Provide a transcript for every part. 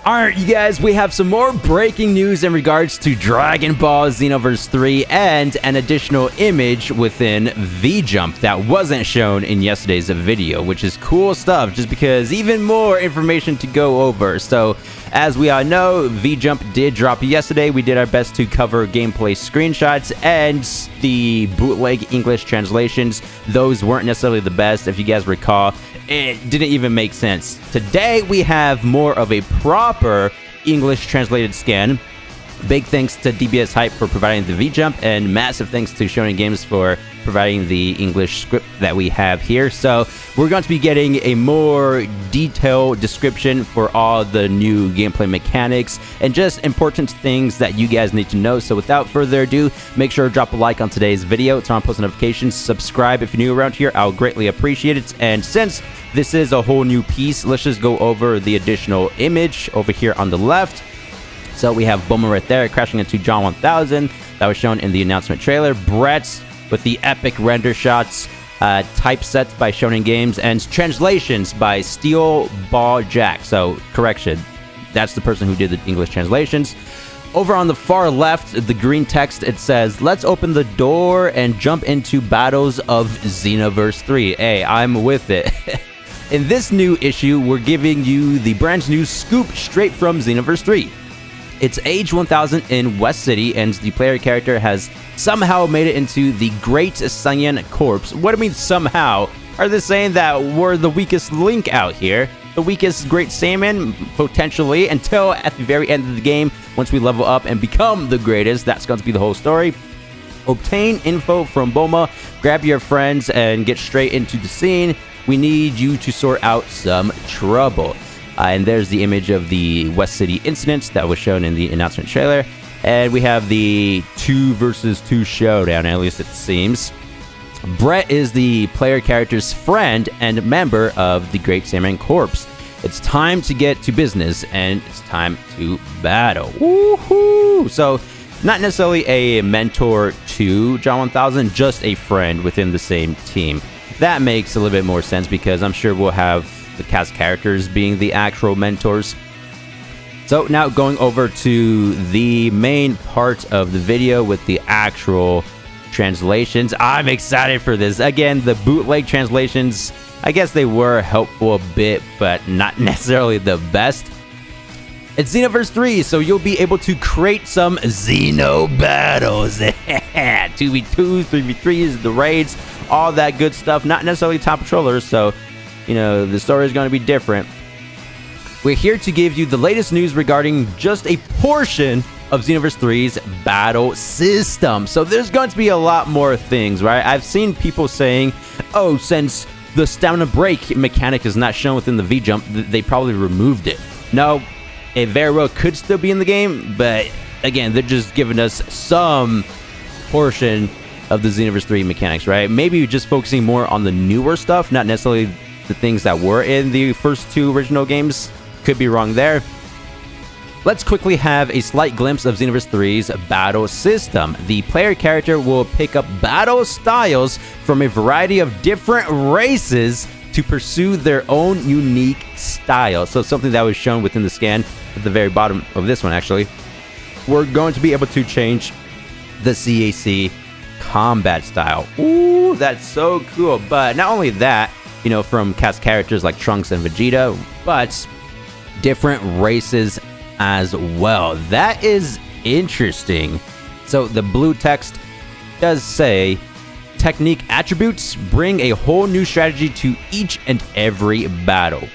Alright, you guys, we have some more breaking news in regards to Dragon Ball Xenoverse 3 and an additional image within V-Jump that wasn't shown in yesterday's video, which is cool stuff just because even more information to go over. So, as we all know, V-Jump did drop yesterday. We did our best to cover gameplay screenshots and the bootleg English translations. Those weren't necessarily the best, if you guys recall. It didn't even make sense. Today, we have more of a proper English translated scan. Big thanks to DBS Hype for providing the V-Jump, and massive thanks to Shonen Games for providing the English script that we have here. So we're going to be getting a more detailed description for all the new gameplay mechanics and just important things that you guys need to know. So without further ado, make sure to drop a like on today's video, turn on post notifications, subscribe if you're new around here. I'll greatly appreciate it. And since this is a whole new piece, let's just go over the additional image over here on the left. So we have Bulma right there crashing into John 1000. That was shown in the announcement trailer. Brett with the epic render shots, typesets by Shonen Games, and translations by SteelBallJack. So, correction, that's the person who did the English translations. Over on the far left, the green text, it says, "Let's open the door and jump into battles of Xenoverse 3. Hey, I'm with it. In this new issue, we're giving you the brand new scoop straight from Xenoverse 3. It's age 1000 in West City, and the player character has somehow made it into the Great Saiyan Corps." What do you mean somehow? Are they saying that we're the weakest link out here? The weakest Great Saiyan, potentially, until at the very end of the game, once we level up and become the greatest. That's going to be the whole story. Obtain info from Bulma, grab your friends, and get straight into the scene. We need you to sort out some trouble. And there's the image of the West City incident that was shown in the announcement trailer. And we have the 2 versus 2 showdown, at least it seems. Brett is the player character's friend and member of the Great Saiyan Corps. It's time to get to business, and it's time to battle. Woohoo! So, not necessarily a mentor to John 1000, just a friend within the same team. That makes a little bit more sense because I'm sure we'll have the cast characters being the actual mentors. So now going over to the main part of the video with the actual translations. I'm excited for this. Again, the bootleg translations, I guess they were helpful a bit, but not necessarily the best. It's Xenoverse 3, so you'll be able to create some Xeno battles. 2v2s, 3v3s, the raids, all that good stuff. Not necessarily top controllers, so you know, the story is going to be different. We're here to give you the latest news regarding just a portion of Xenoverse 3's battle system. So there's going to be a lot more things, right? I've seen people saying, oh, since the stamina break mechanic is not shown within the V-Jump, they probably removed it. No, it very well could still be in the game, but again, they're just giving us some portion of the Xenoverse 3 mechanics, right? Maybe just focusing more on the newer stuff, not necessarily the things that were in the first 2 original games. Could be wrong there. Let's quickly have a slight glimpse of Xenoverse 3's battle system. The player character will pick up battle styles from a variety of different races to pursue their own unique style. So something that was shown within the scan at the very bottom of this one, actually. We're going to be able to change the CAC combat style. Ooh, that's so cool. But not only that, you know, from cast characters like Trunks and Vegeta, but different races as well. That is interesting. So the blue text does say, technique attributes bring a whole new strategy to each and every battle.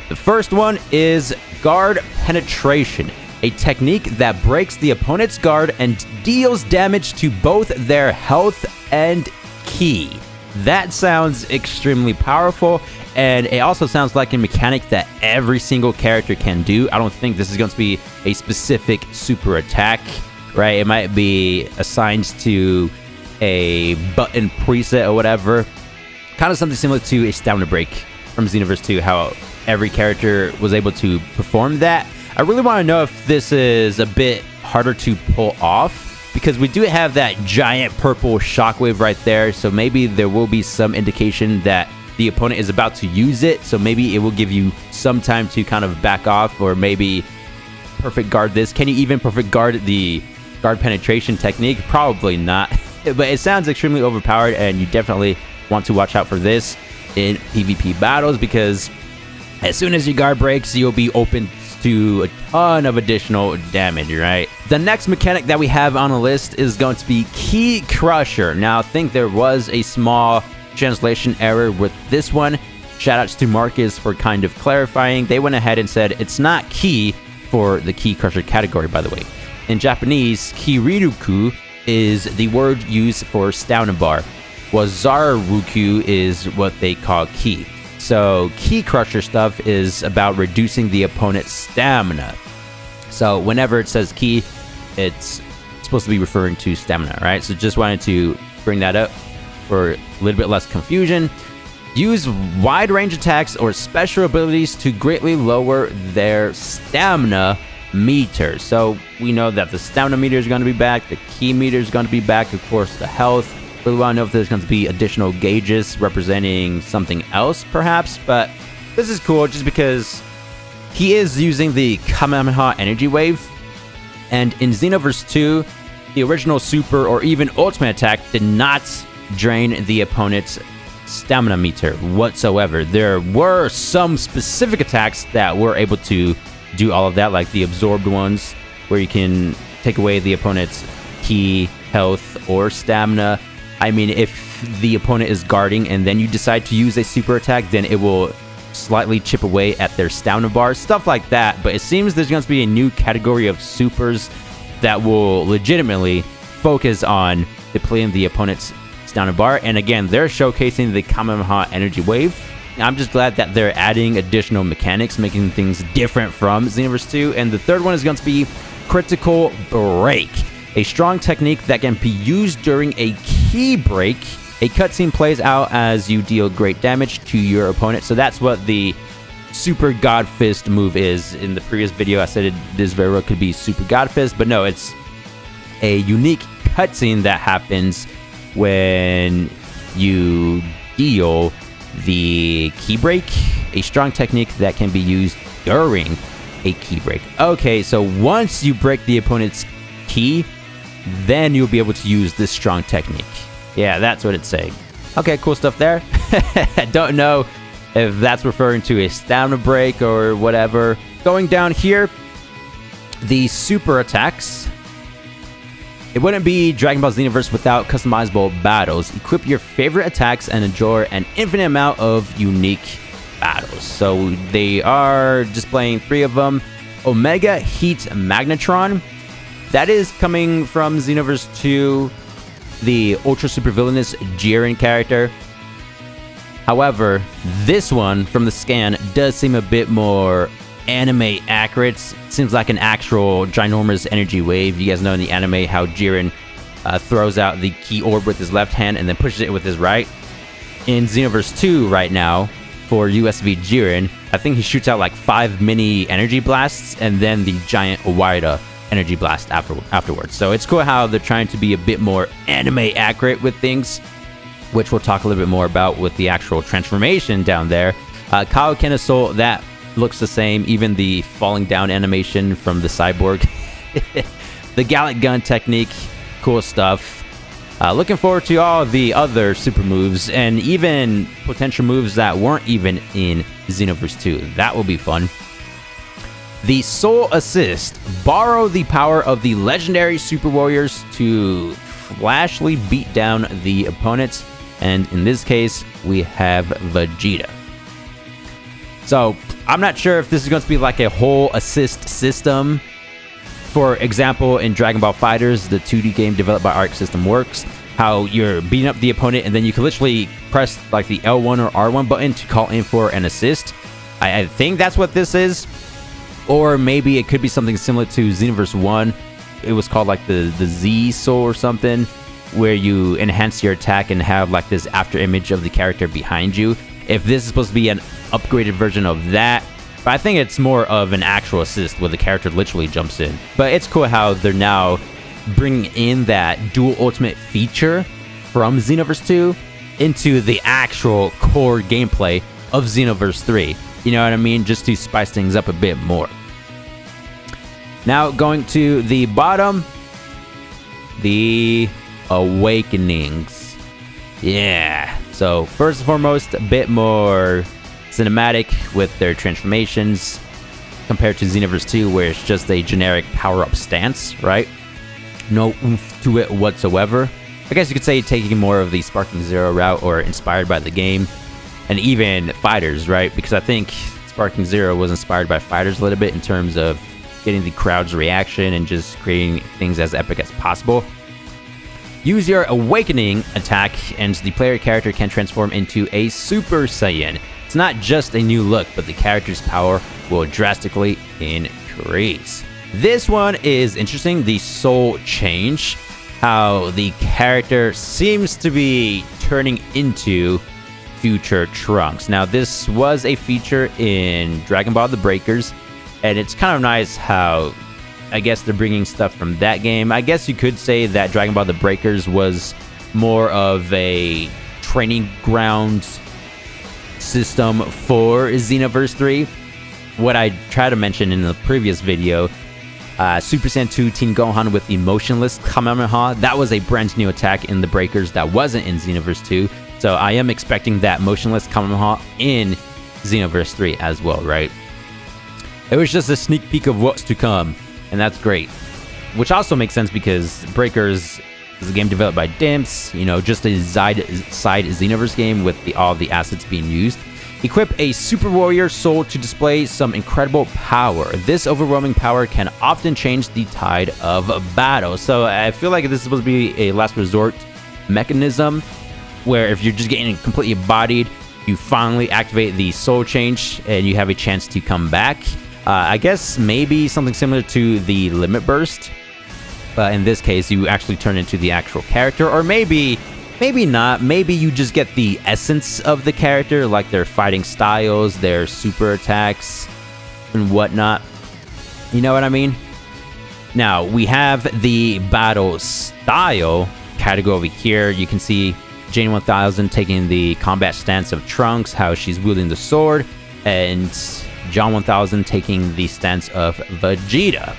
The first one is guard penetration, a technique that breaks the opponent's guard and deals damage to both their health and ki. That sounds extremely powerful, and it also sounds like a mechanic that every single character can do. I don't think this is going to be a specific super attack, right? It might be assigned to a button preset or whatever. Kind of something similar to a stamina break from Xenoverse 2, how every character was able to perform that. I really want to know if this is a bit harder to pull off, because we do have that giant purple shockwave right there, so maybe there will be some indication that the opponent is about to use it, so maybe it will give you some time to kind of back off, or maybe perfect guard this. Can you even perfect guard the guard penetration technique? Probably not, but it sounds extremely overpowered, and you definitely want to watch out for this in PvP battles, because as soon as your guard breaks, you'll be open to a ton of additional damage, right? The next mechanic that we have on the list is going to be Key Crusher. Now, I think there was a small translation error with this one. Shoutouts to Marcus for kind of clarifying. They went ahead and said it's not key for the Key Crusher category, by the way. In Japanese, Kiriruku is the word used for stamina bar, while Zaruku is what they call key. So Key Crusher stuff is about reducing the opponent's stamina. So whenever it says key, it's supposed to be referring to stamina, right? So just wanted to bring that up for a little bit less confusion. Use wide range attacks or special abilities to greatly lower their stamina meter. So we know that the stamina meter is going to be back, the key meter is going to be back, of course the health. Really want to know if there's going to be additional gauges representing something else, perhaps. But this is cool just because he is using the Kamehameha energy wave. And in Xenoverse 2, the original super or even ultimate attack did not drain the opponent's stamina meter whatsoever. There were some specific attacks that were able to do all of that, like the absorbed ones, where you can take away the opponent's key, health, or stamina. I mean, if the opponent is guarding and then you decide to use a super attack, then it will slightly chip away at their stamina bar, stuff like that. But it seems there's going to be a new category of supers that will legitimately focus on depleting the opponent's stamina bar. And again, they're showcasing the Kamehameha energy wave. I'm just glad that they're adding additional mechanics, making things different from Xenoverse 2. And the third one is going to be Critical Break, a strong technique that can be used during a key break. A cutscene plays out as you deal great damage to your opponent. So that's what the Super God Fist move is. In the previous video, I said this very well could be Super God Fist, but no, it's a unique cutscene that happens when you deal the key break, a strong technique that can be used during a key break. Okay, so once you break the opponent's key, then you'll be able to use this strong technique. Yeah, that's what it's saying. Okay, cool stuff there. I don't know if that's referring to a stamina break or whatever. Going down here, the super attacks. It wouldn't be Dragon Ball Xenoverse without customizable battles. Equip your favorite attacks and enjoy an infinite amount of unique battles. So they are displaying 3 of them. Omega Heat Magnetron. That is coming from Xenoverse 2, the ultra super villainous Jiren character. However, this one from the scan does seem a bit more anime accurate. It seems like an actual ginormous energy wave. You guys know in the anime how Jiren throws out the key orb with his left hand and then pushes it with his right. In Xenoverse 2 right now, for USV Jiren, I think he shoots out like 5 mini energy blasts and then the giant Owaida energy blast afterwards. So it's cool how they're trying to be a bit more anime accurate with things, which we'll talk a little bit more about with the actual transformation down there. Kaioken Assault, that looks the same. Even the falling down animation from the cyborg. The Gallic Gun technique, cool stuff. Looking forward to all the other super moves and even potential moves that weren't even in Xenoverse 2. That will be fun. The Assist. Borrow the power of the legendary Super Warriors to flashily beat down the opponents. And in this case, we have Vegeta. So I'm not sure if this is going to be like a whole assist system. For example, in Dragon Ball FighterZ, the 2D game developed by Arc System Works, how you're beating up the opponent and then you can literally press like the L1 or R1 button to call in for an assist. I think that's what this is. Or maybe it could be something similar to Xenoverse 1. It was called like the Z Soul or something, where you enhance your attack and have like this after image of the character behind you. If this is supposed to be an upgraded version of that, but I think it's more of an actual assist where the character literally jumps in. But it's cool how they're now bringing in that dual ultimate feature from Xenoverse 2. into the actual core gameplay of Xenoverse 3. You know what I mean? Just to spice things up a bit more. Now, going to the bottom, the Awakenings. Yeah. So, first and foremost, a bit more cinematic with their transformations compared to Xenoverse 2, where it's just a generic power-up stance, right? No oomph to it whatsoever. I guess you could say taking more of the Sparking Zero route or inspired by the game. And even Fighters, right? Because I think Sparking Zero was inspired by Fighters a little bit in terms of getting the crowd's reaction and just creating things as epic as possible. Use your Awakening attack and the player character can transform into a Super Saiyan. It's not just a new look, but the character's power will drastically increase. This one is interesting, the Soul Change. How the character seems to be turning into future Trunks. Now, this was a feature in Dragon Ball The Breakers, and it's kind of nice how, I guess, they're bringing stuff from that game. I guess you could say that Dragon Ball The Breakers was more of a training ground system for Xenoverse 3. What I tried to mention in the previous video, Super Saiyan 2 Teen Gohan with Emotionless Kamehameha, that was a brand new attack in The Breakers that wasn't in Xenoverse 2. So I am expecting that Motionless Kamehameha in Xenoverse 3 as well, right? It was just a sneak peek of what's to come, and that's great. Which also makes sense because Breakers is a game developed by Dimps, you know, just a side Xenoverse game with all the assets being used. Equip a Super Warrior Soul to display some incredible power. This overwhelming power can often change the tide of battle. So I feel like this is supposed to be a last resort mechanism, where if you're just getting completely bodied, you finally activate the Soul Change and you have a chance to come back. I guess maybe something similar to the Limit Burst. In this case, you actually turn into the actual character, or maybe not. Maybe you just get the essence of the character, like their fighting styles, their super attacks, and whatnot. You know what I mean? Now, we have the battle style category over here. You can see Jane 1000 taking the combat stance of Trunks, how she's wielding the sword, and John 1000 taking the stance of Vegeta.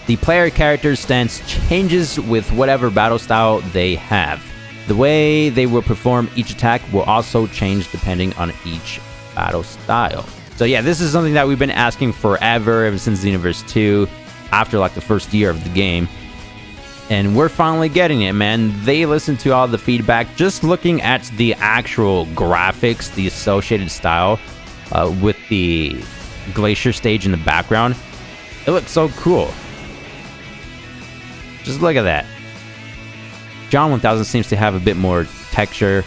The player character's stance changes with whatever battle style they have. The way they will perform each attack will also change depending on each battle style. So yeah, this is something that we've been asking forever, ever since Xenoverse 2, after like the first year of the game. And we're finally getting it, man. They listened to all the feedback. Just looking at the actual graphics, the associated style, with the glacier stage in the background, it looks so cool. Just look at that. John 1000 seems to have a bit more texture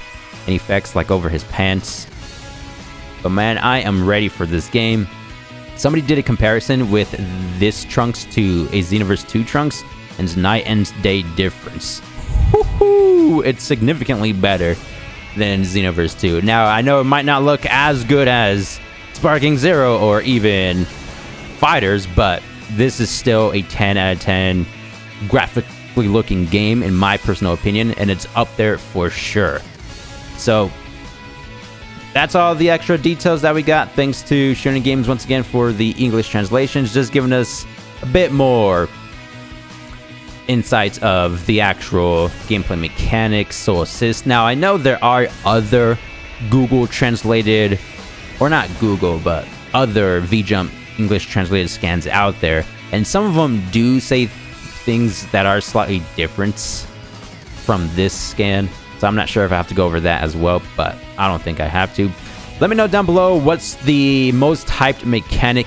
and effects, like over his pants. But man, I am ready for this game. Somebody did a comparison with this Trunks to a Xenoverse 2 Trunks, and it's night and day difference. Woohoo! It's significantly better than Xenoverse 2. Now, I know it might not look as good as Sparking Zero or even Fighters, but this is still a 10 out of 10 graphically looking game, in my personal opinion, and it's up there for sure. So, that's all the extra details that we got. Thanks to Shonen Games once again for the English translations, just giving us a bit more insights of the actual gameplay mechanics, Soul Assist. Now, I know there are other Google translated, or not Google, but other VJump English translated scans out there, and some of them do say things that are slightly different from this scan. So I'm not sure if I have to go over that as well, but I don't think I have to. Let me know down below what's the most hyped mechanic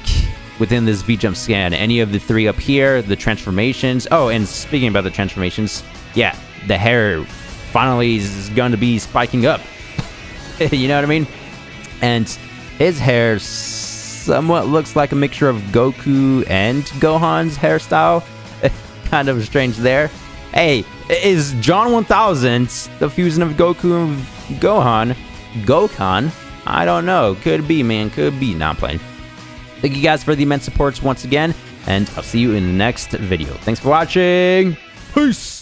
within this VJump scan. Any of the three up here, the transformations. Oh, and speaking about the transformations, yeah, the hair finally is going to be spiking up. You know what I mean? And his hair somewhat looks like a mixture of Goku and Gohan's hairstyle. Kind of strange there. Hey, is John 1000 the fusion of Goku and Gohan? Gokhan? I don't know. Could be, man. Could be. Not playing. Thank you guys for the immense supports once again, and I'll see you in the next video. Thanks for watching. Peace!